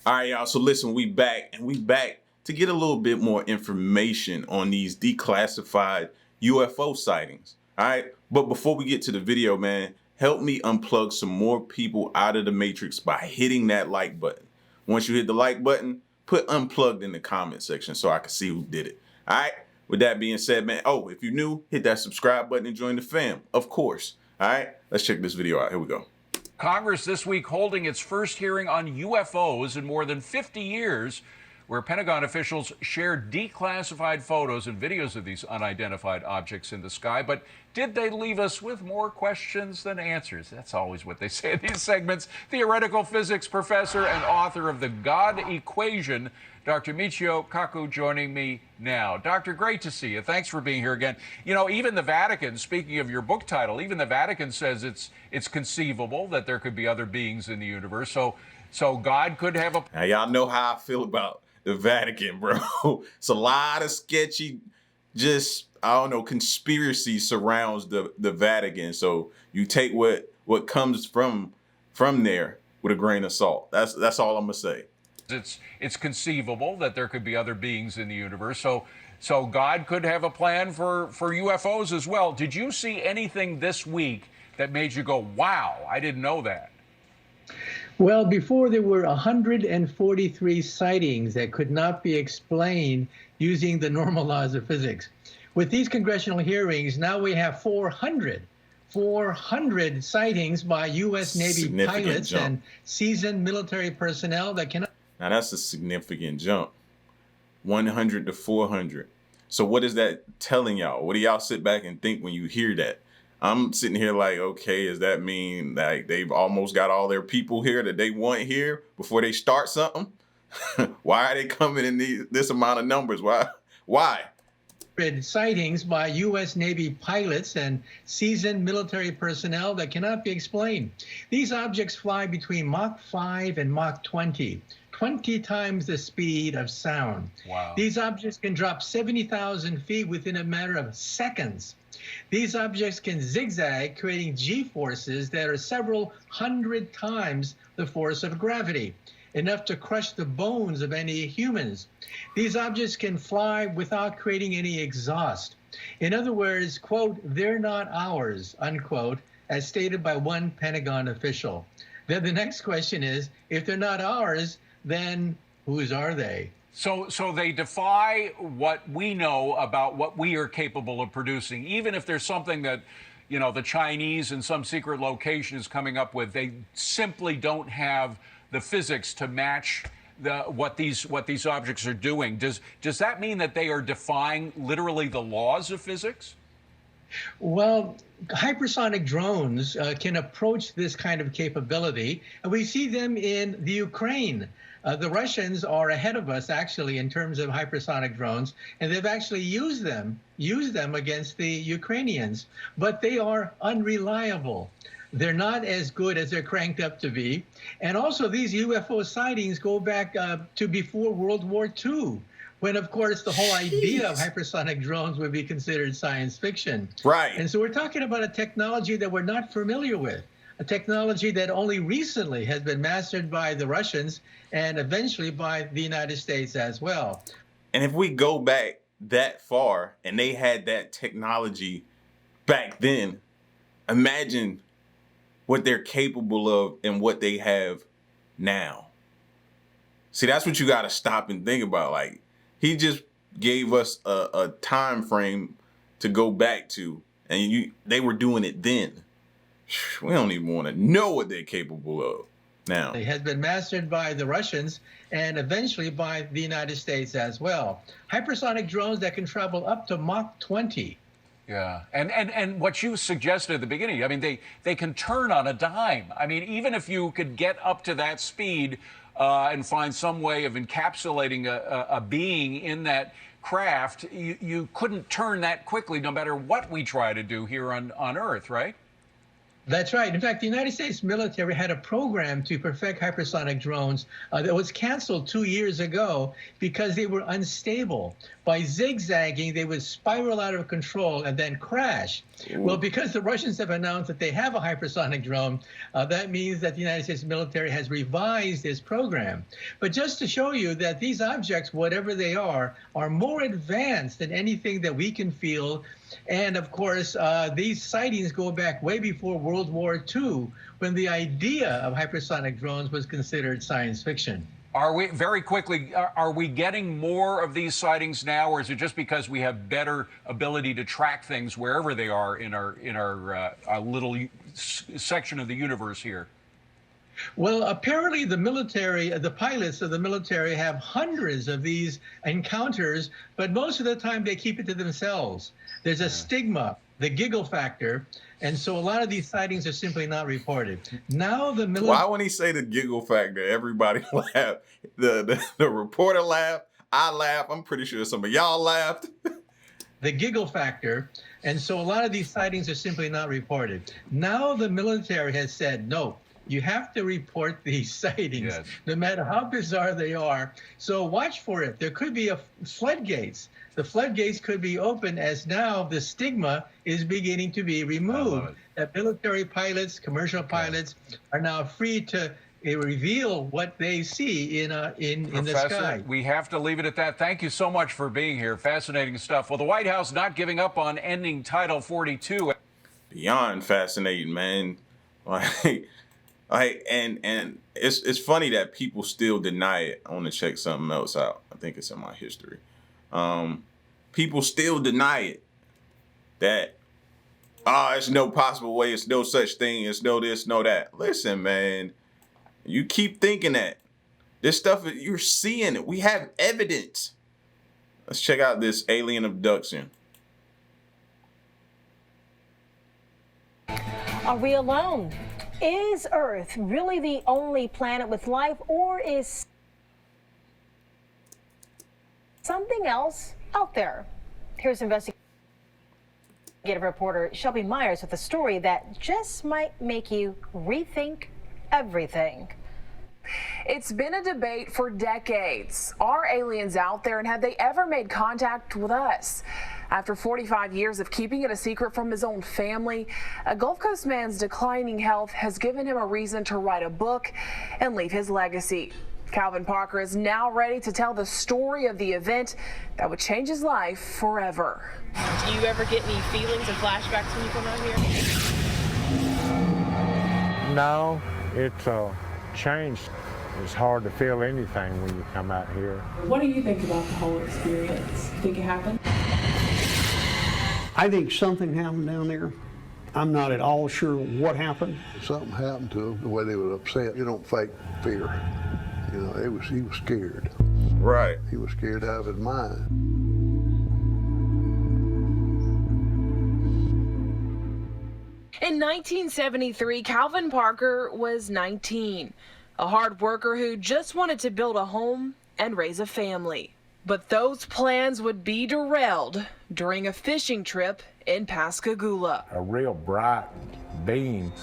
All right, y'all. So listen, we back to get a little bit more information on these declassified UFO sightings. All right. But before we get to the video, man, help me unplug some more people out of the matrix by hitting that like button. Once you hit the like button, put unplugged in the comment section so I can see who did it. All right. With that being said, man, oh, if you're new, hit that subscribe button and join the fam, of course. All right. Let's check this video out. Here we go. Congress this week holding its first hearing on UFOs in more than 50 years, where Pentagon officials shared declassified photos and videos of these unidentified objects in the sky. But did they leave us with more questions than answers? That's always what they say in these segments. Theoretical physics professor and author of The God Equation, Dr. Michio Kaku, joining me now. Doctor, great to see you. Thanks for being here again. You know, even the Vatican, speaking of your book title, even the Vatican says it's conceivable that there could be other beings in the universe. So God could have a... Now, y'all know how I feel about the Vatican, bro. It's a lot of sketchy, just, I don't know, conspiracy surrounds the Vatican. So you take what comes from there with a grain of salt. That's all I'm gonna say. It's conceivable that there could be other beings in the universe. So God could have a plan for UFOs as well. Did you see anything this week that made you go, wow, I didn't know that? Well, before there were 143 sightings that could not be explained using the normal laws of physics. With these congressional hearings, now we have 400 sightings by U.S. Navy pilots and seasoned military personnel that cannot... Now that's a significant jump, 100 to 400. So what is that telling y'all? What do y'all sit back and think when you hear that? I'm sitting here like, okay, does that mean that they've almost got all their people here that they want here before they start something? Why are they coming in this amount of numbers? Why? Sightings by U.S. Navy pilots and seasoned military personnel that cannot be explained. These objects fly between Mach 5 and Mach 20 times the speed of sound. Wow. These objects can drop 70,000 feet within a matter of seconds. These objects can zigzag, creating G-forces that are several hundred times the force of gravity, enough to crush the bones of any humans. These objects can fly without creating any exhaust. In other words, quote, they're not ours, unquote, as stated by one Pentagon official. Then the next question is, if they're not ours, then whose are they? So they defy what we know about what we are capable of producing. Even if there's something that, you know, the Chinese in some secret location is coming up with, they simply don't have the physics to match what these objects are doing. Does that mean that they are defying literally the laws of physics? Well, hypersonic drones can approach this kind of capability, and we see them in the Ukraine. The Russians are ahead of us, actually, in terms of hypersonic drones, and they've actually used them against the Ukrainians, but they are unreliable. They're not as good as they're cranked up to be. And also, these UFO sightings go back to before World War II, when, of course, the whole idea of hypersonic drones would be considered science fiction. Right. And so we're talking about a technology that we're not familiar with, a technology that only recently has been mastered by the Russians and eventually by the United States as well. And if we go back that far and they had that technology back then, imagine what they're capable of and what they have now. See, that's what you got to stop and think about. Like, he just gave us a time frame to go back to, and they were doing it then. We don't even want to know what they're capable of now. It has been mastered by the Russians and eventually by the United States as well. Hypersonic drones that can travel up to Mach 20. Yeah, and what you suggested at the beginning, I mean, they can turn on a dime. I mean, even if you could get up to that speed and find some way of encapsulating a being in that craft, you couldn't turn that quickly no matter what we try to do here on Earth, right? That's right. In fact, the United States military had a program to perfect hypersonic drones that was canceled 2 years ago because they were unstable. By zigzagging, they would spiral out of control and then crash. Ooh. Well, because the Russians have announced that they have a hypersonic drone, that means that the United States military has revised this program. But just to show you that these objects, whatever they are more advanced than anything that we can feel. And of course, these sightings go back way before World War II, when the idea of hypersonic drones was considered science fiction. Are we, very quickly, are we getting more of these sightings now, or is it just because we have better ability to track things wherever they are in our little section of the universe here? Well, apparently the military, the pilots of the military have hundreds of these encounters, but most of the time they keep it to themselves. There's a stigma, the giggle factor, and so a lot of these sightings are simply not reported. Now the military... Why when he say the giggle factor, everybody laugh? The reporter laughed, I laughed, I'm pretty sure some of y'all laughed. The giggle factor, and so a lot of these sightings are simply not reported. Now the military has said, no, you have to report these sightings, no matter how bizarre they are. So watch for it. There could be a floodgates. The floodgates could be open as now the stigma is beginning to be removed. That military pilots, commercial pilots are now free to reveal what they see in the sky. We have to leave it at that. Thank you so much for being here. Fascinating stuff. Well, the White House not giving up on ending Title 42. Beyond fascinating, man. And it's funny that people still deny it. I want to check something else out. I think it's in my history. People still deny it. That, it's no possible way. It's no such thing. It's no this, no that. Listen, man, you keep thinking that. This stuff, you're seeing it. We have evidence. Let's check out this alien abduction. Are we alone? Is Earth really the only planet with life, or is something else out there? Here's investigative reporter Shelby Myers with a story that just might make you rethink everything. It's been a debate for decades. Are aliens out there, and have they ever made contact with us? After 45 years of keeping it a secret from his own family, a Gulf Coast man's declining health has given him a reason to write a book and leave his legacy. Calvin Parker is now ready to tell the story of the event that would change his life forever. Do you ever get any feelings or flashbacks when you come out here? No, it's changed. It's hard to feel anything when you come out here. What do you think about the whole experience? Think it happened? I think something happened down there. I'm not at all sure what happened. Something happened to him, the way they were upset. You don't fake fear. You know, he was scared. Right. He was scared out of his mind. In 1973, Calvin Parker was 19, a hard worker who just wanted to build a home and raise a family. But those plans would be derailed during a fishing trip in Pascagoula. A real bright beam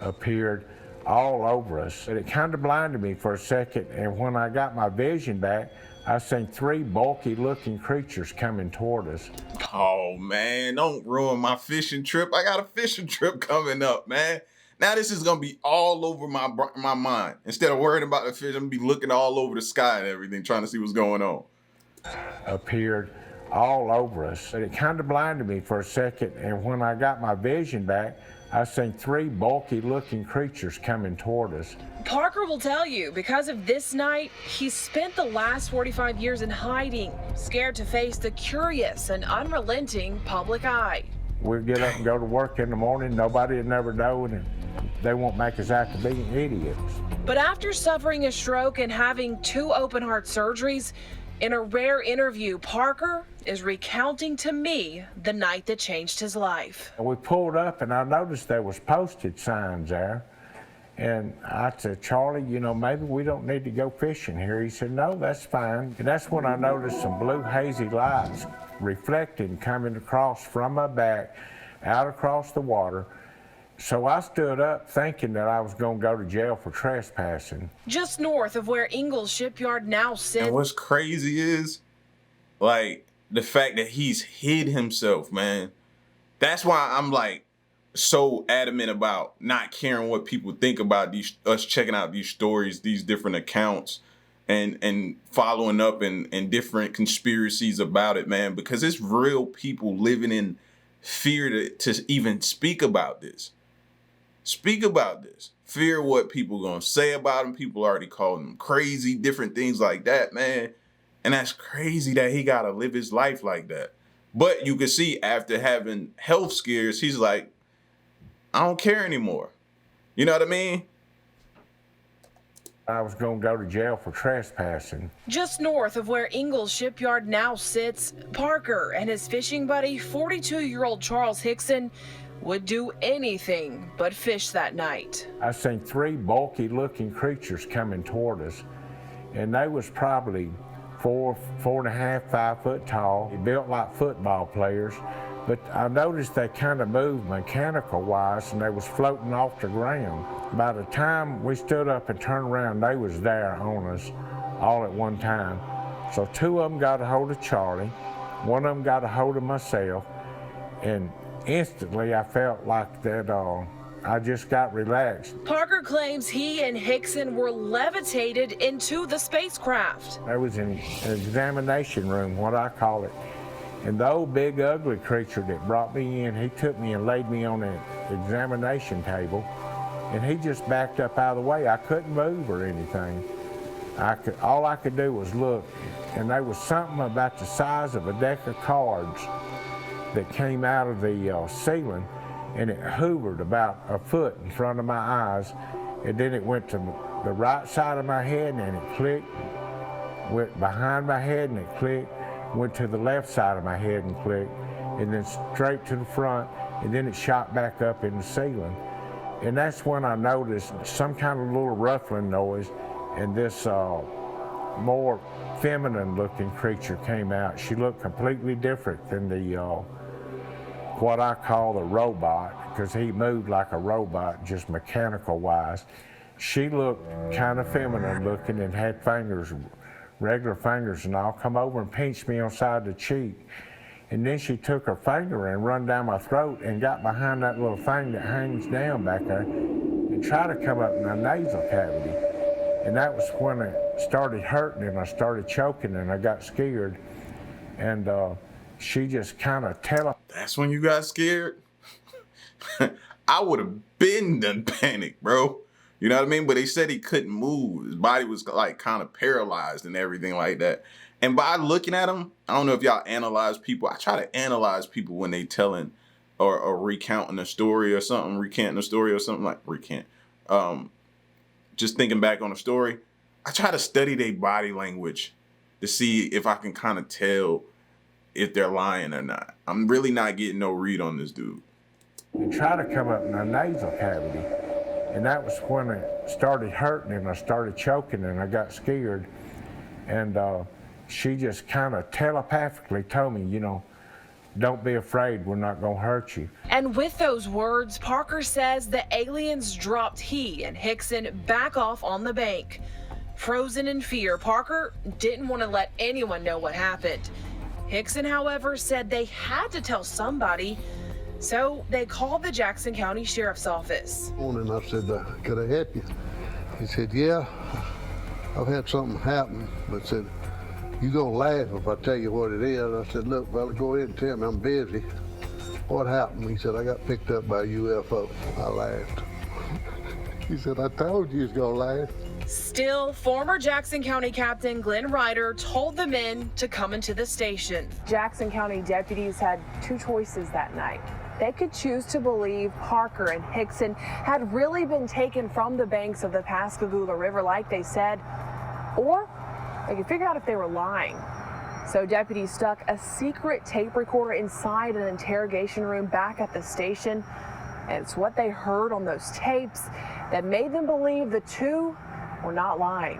appeared all over us, and it kind of blinded me for a second, and when I got my vision back, I seen three bulky-looking creatures coming toward us. Oh, man, don't ruin my fishing trip. I got a fishing trip coming up, man. Now this is going to be all over my mind. Instead of worrying about the fish, I'm going to be looking all over the sky and everything, trying to see what's going on. Appeared all over us, and it kind of blinded me for a second, and when I got my vision back, I seen three bulky-looking creatures coming toward us. Parker will tell you, because of this night, he spent the last 45 years in hiding, scared to face the curious and unrelenting public eye. We'd get up and go to work in the morning, nobody would never know, and they won't make us out to be idiots. But after suffering a stroke and having 2 open-heart surgeries, in a rare interview, Parker is recounting to me the night that changed his life. We pulled up and I noticed there was postage signs there. And I said, Charlie, you know, maybe we don't need to go fishing here. He said, no, that's fine. And that's when I noticed some blue hazy lights reflecting coming across from my back, out across the water. So I stood up thinking that I was going to go to jail for trespassing. Just north of where Ingalls Shipyard now sits. And what's crazy is, like, the fact that he's hid himself, man. That's why I'm, like, so adamant about not caring what people think about us checking out these stories, these different accounts, and following up and different conspiracies about it, man, because it's real people living in fear to even speak about this. Speak about this. Fear what people gonna say about him. People already calling him crazy, different things like that, man. And that's crazy that he gotta live his life like that. But you can see after having health scares, he's like, I don't care anymore. You know what I mean? I was going to go to jail for trespassing. Just north of where Ingalls Shipyard now sits, Parker and his fishing buddy, 42-year-old Charles Hickson, would do anything but fish that night. I seen 3 bulky-looking creatures coming toward us, and they was probably 4.5, 5 foot tall. They built like football players, but I noticed they kind of moved mechanical-wise, and they was floating off the ground. By the time we stood up and turned around, they was there on us all at one time. So 2 of them got a hold of Charlie, 1 of them got a hold of myself, and instantly I felt like that I just got relaxed. Parker claims he and Hickson were levitated into the spacecraft. There was an examination room, what I call it. And the old big ugly creature that brought me in, he took me and laid me on an examination table, and he just backed up out of the way. I couldn't move or anything. All I could do was look, and there was something about the size of a deck of cards that came out of the ceiling, and it hovered about a foot in front of my eyes, and then it went to the right side of my head, and then it clicked, went behind my head, and it clicked, went to the left side of my head and clicked, and then straight to the front, and then it shot back up in the ceiling. And that's when I noticed some kind of little ruffling noise, and this more feminine looking creature came out. She looked completely different than the what I call the robot, because he moved like a robot, just mechanical wise. She looked kind of feminine looking and had fingers, regular fingers and all, come over and pinched me on the side of the cheek. And then she took her finger and run down my throat and got behind that little thing that hangs down back there and tried to come up in my nasal cavity. And that was when it started hurting and I started choking and I got scared. And she just kind of That's when you got scared? I would have been done panicked, bro. You know what I mean? But they said he couldn't move. His body was like kind of paralyzed and everything like that. And by looking at him, I don't know if y'all analyze people. I try to analyze people when they telling or recounting a story or something, recanting a story or something like recant. Just thinking back on a story, I try to study their body language to see if I can kind of tell if they're lying or not. I'm really not getting no read on this dude. And try to come up in my nasal cavity. And that was when it started hurting and I started choking and I got scared. And she just kind of telepathically told me, you know, don't be afraid, we're not gonna hurt you. And with those words, Parker says the aliens dropped he and Hickson back off on the bank. Frozen in fear, Parker didn't want to let anyone know what happened. Hickson, however, said they had to tell somebody, so they called the Jackson County Sheriff's Office. And I said, could I help you? He said, yeah, I've had something happen, but said, you gonna laugh if I tell you what it is. I said, look, fella, go ahead and tell me, I'm busy. What happened? He said, I got picked up by a UFO. I laughed. He said, I told you he was gonna laugh. Still, former Jackson County Captain Glenn Ryder told the men to come into the station. Jackson County deputies had 2 choices that night. They could choose to believe Parker and Hickson had really been taken from the banks of the Pascagoula River like they said, or they could figure out if they were lying. So deputies stuck a secret tape recorder inside an interrogation room back at the station. And it's what they heard on those tapes that made them believe the 2 were not lying.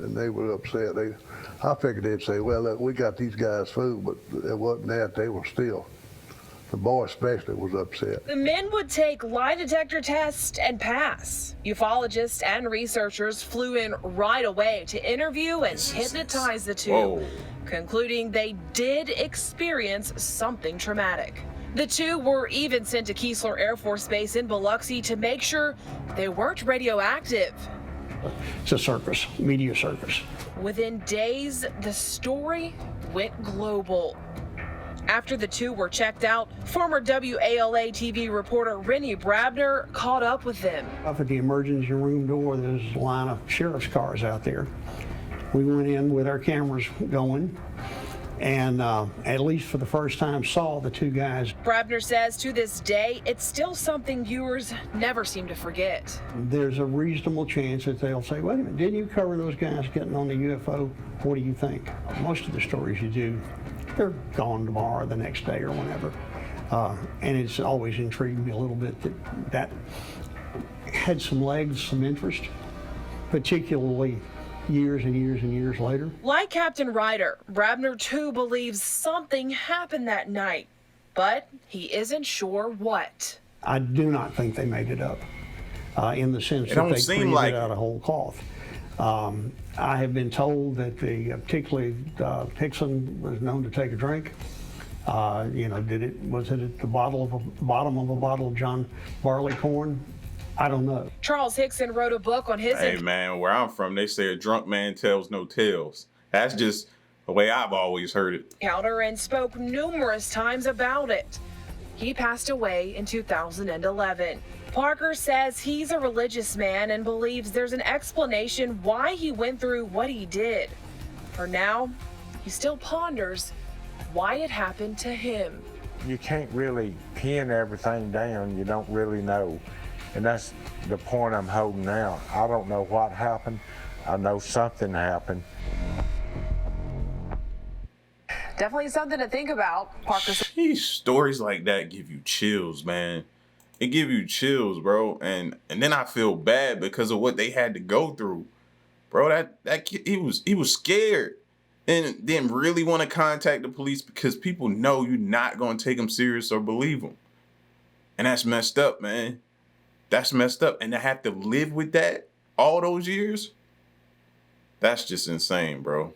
And they were upset. I figured they'd say, well, look, we got these guys food, but it wasn't that. They were still. The boy especially was upset. The men would take lie detector tests and pass. Ufologists and researchers flew in right away to interview and hypnotize the two, concluding they did experience something traumatic. The two were even sent to Keesler Air Force Base in Biloxi to make sure they weren't radioactive. It's a circus, media circus. Within days, the story went global. After the two were checked out, former WALA TV reporter Rennie Brabner caught up with them. Up at the emergency room door, there's a line of sheriff's cars out there. We went in with our cameras going, and at least for the first time saw the two guys. Brabner says to this day, it's still something viewers never seem to forget. There's a reasonable chance that they'll say, wait a minute, didn't you cover those guys getting on the UFO? What do you think? Most of the stories you do, they're gone tomorrow or the next day or whenever. And it's always intrigued me a little bit that had some legs, some interest, particularly years and years and years later. Like Captain Ryder, Brabner too believes something happened that night, but he isn't sure what. I do not think they made it up in the sense that they created it out of whole cloth. I have been told that particularly Hickson was known to take a drink. Was it at the bottom of a bottle of John Barleycorn? I don't know. Charles Hickson wrote a book on his... Hey man, where I'm from, they say a drunk man tells no tales. That's just the way I've always heard it. ...encounter and spoke numerous times about it. He passed away in 2011. Parker says he's a religious man and believes there's an explanation why he went through what he did. For now, he still ponders why it happened to him. You can't really pin everything down. You don't really know. And that's the point I'm holding out. I don't know what happened. I know something happened. Definitely something to think about. Parker. These stories like that give you chills, man. It give you chills, bro. And then I feel bad because of what they had to go through. Bro, that kid, he was scared and didn't really want to contact the police because people know you're not going to take him serious or believe him. And that's messed up, man. That's messed up. And to have to live with that all those years, that's just insane, bro.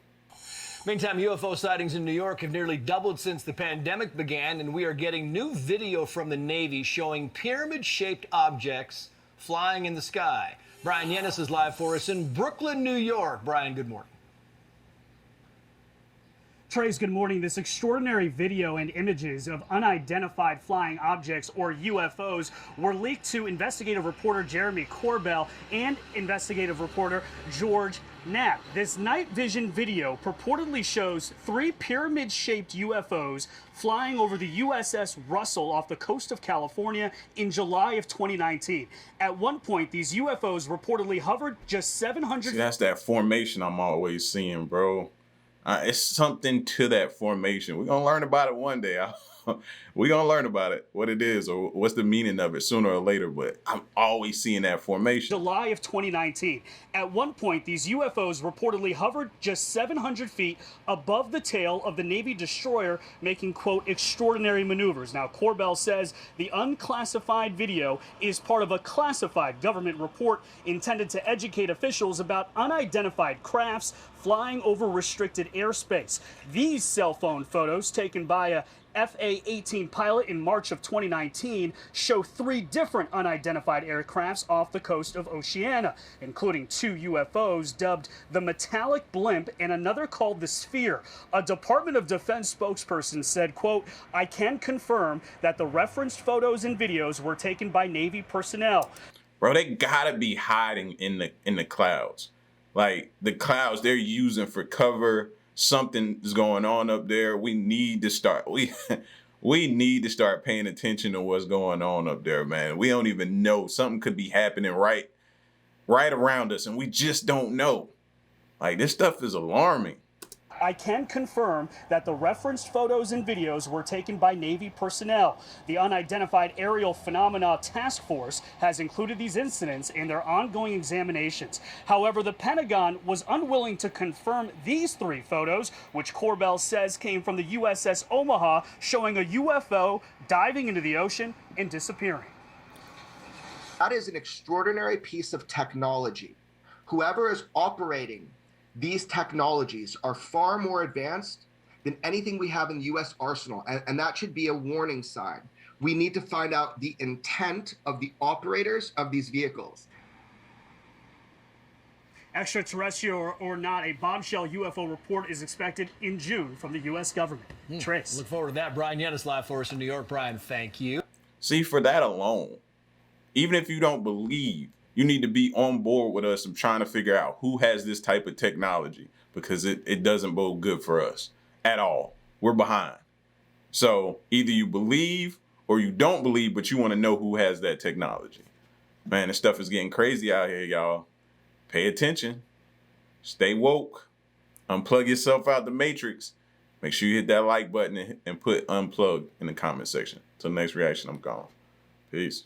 Meantime, UFO sightings in New York have nearly doubled since the pandemic began, and we are getting new video from the Navy showing pyramid-shaped objects flying in the sky. Brian Yennis is live for us in Brooklyn, New York. Brian, good morning. Trace, good morning. This extraordinary video and images of unidentified flying objects, or UFOs, were leaked to investigative reporter Jeremy Corbell and investigative reporter George Knapp. This night vision video purportedly shows 3 pyramid-shaped UFOs flying over the USS Russell off the coast of California in July of 2019. At one point, these UFOs reportedly hovered just 700... See, that's that formation I'm always seeing, bro. It's something to that formation. We're going to learn about it one day. We're going to learn about it, what it is, or what's the meaning of it sooner or later. But I'm always seeing that formation. July of 2019. At one point, these UFOs reportedly hovered just 700 feet above the tail of the Navy destroyer, making, quote, extraordinary maneuvers. Now, Corbell says the unclassified video is part of a classified government report intended to educate officials about unidentified crafts flying over restricted airspace. These cell phone photos taken by a FA-18 pilot in March of 2019 show 3 different unidentified aircrafts off the coast of Oceania, including 2 UFOs dubbed the Metallic Blimp and another called the Sphere. A Department of Defense spokesperson said, quote, I can confirm that the referenced photos and videos were taken by Navy personnel. Bro, they gotta be hiding in the clouds. Like, the clouds they're using for cover. Something is going on up there. We need to start. We need to start paying attention to what's going on up there, man. We don't even know. Something could be happening right around us, and we just don't know. Like, this stuff is alarming. I can confirm that the referenced photos and videos were taken by Navy personnel. The Unidentified Aerial Phenomena Task Force has included these incidents in their ongoing examinations. However, the Pentagon was unwilling to confirm these 3 photos, which Corbell says came from the USS Omaha, showing a UFO diving into the ocean and disappearing. That is an extraordinary piece of technology. Whoever is operating these technologies are far more advanced than anything we have in the U.S. arsenal, and that should be a warning sign. We need to find out the intent of the operators of these vehicles. Extraterrestrial or not, a bombshell UFO report is expected in June from the U.S. government. Trace. Look forward to that. Brian Yennis live for us in New York. Brian, thank you. See, for that alone, even if you don't believe, you need to be on board with us and trying to figure out who has this type of technology, because it doesn't bode good for us at all. We're behind. So either you believe or you don't believe, but you want to know who has that technology. Man, this stuff is getting crazy out here, y'all. Pay attention. Stay woke. Unplug yourself out the matrix. Make sure you hit that like button and put unplug in the comment section. Till the next reaction, I'm gone. Peace.